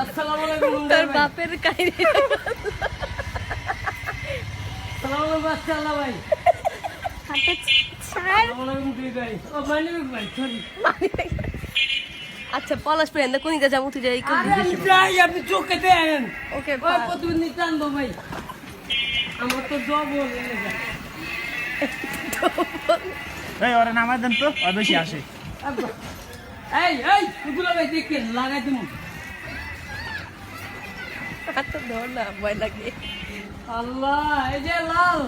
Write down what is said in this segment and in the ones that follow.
আসসালামু আলাইকুম তোর বাপের কাহিনী আসসালামু আলাইকুম বাচ্চা আল্লাহ ভাই হাতে ছাড় আসসালামু আলাইকুম দুই ভাই ও মানিক ভাই সরি আচ্ছা পলাশ প্রেম কোন দিকে যাবো তুই যাই আরে আমি যাই আপনি চোখে দেন ওকে ওই প্রতিদিন টানবো ভাই আমার তো জব হয়ে গেছে এই ওরে নামাই দেন তো আর বেশি আসে এই এগুলো ভাই দেখেন লাগাই দিন হাত ধর না ভয় লাগে আল্লাহ এই যে লাল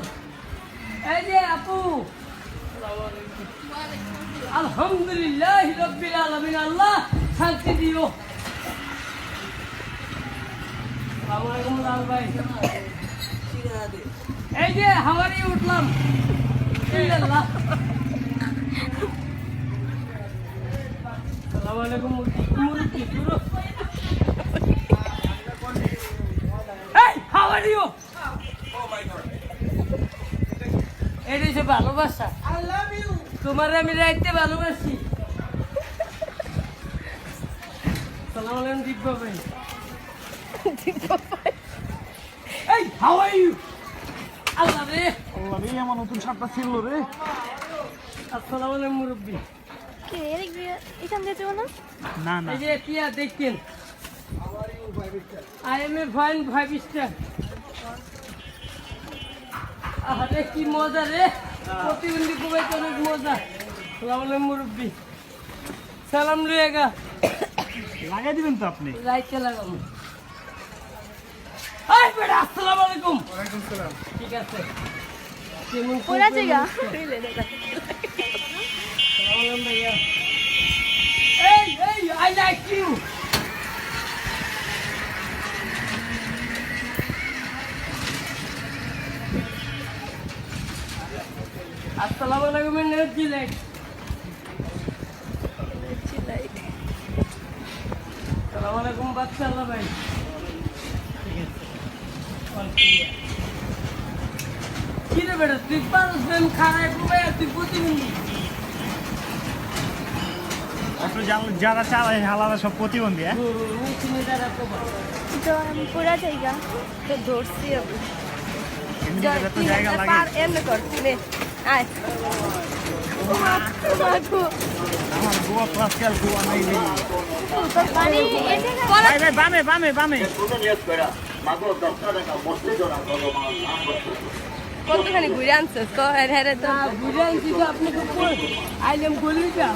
এই যে আপু আলহামদুলিল্লাহ রাব্বিল আলামিন আল্লাহ শান্তি দিও আসসালামু আলাইকুম লাল ভাই এই যে হাওয়ারি উঠলাম ইল্লাল্লাহ আসসালামু আলাইকুম মুরুকি পুরো এই হাওয়ারি ও এটা হচ্ছে ভালোবাসা তোমার আমি রাইতে ভালোবাসি সালাম আলাইকুম দিব্যা ভাই এই হাউ আর ইউ আল্লাহ রে আল্লাহ রে আমার নতুন শার্টটা ছিল রে আসসালামু আলাইকুম মুরব্বি কে এখান দিয়ে যাবো না না না এই যে টিয়া দেখেন I M A fine 5 star আরে কি মজা রে প্রতিবন্ধী খুবই অনেক মজা সালাম আলাইকুম মুরব্বি সালাম লুয়েগা লাগাই দিবেন তো আপনি রাইতে লাগাবো এই বেটা আসসালামু আলাইকুম ওয়ালাইকুম সালাম ঠিক আছে কেমন ওরা জায়গা সালাম ভাইয়া এই আই লাইক ইউ আসসালামু আলাইকুম এনার্জি লাইট আসসালামু আলাইকুম বাচ্চা আল্লাহ ভাই কি রে বেটা তুই পারস প্রেম খারায় ঘুমাই আর তুই প্রতিবন্ধী আপনি যারা চালায় হালারা সব প্রতিবন্ধী হ্যাঁ চিনে যারা কবা পুরা জায়গা তো ধরছি আমি এমনি করে তো জায়গা লাগে পার এমনি কর নে আয় আমার গোয়া ক্লাসিক্যাল গোয়া নাই রে পানি ভাই ভাই বামে বামে বামে কতখানি ঘুরে আনছিস তো হ্যাঁ তো বুঝে আনছি তো আপনি আইলাম গলি যা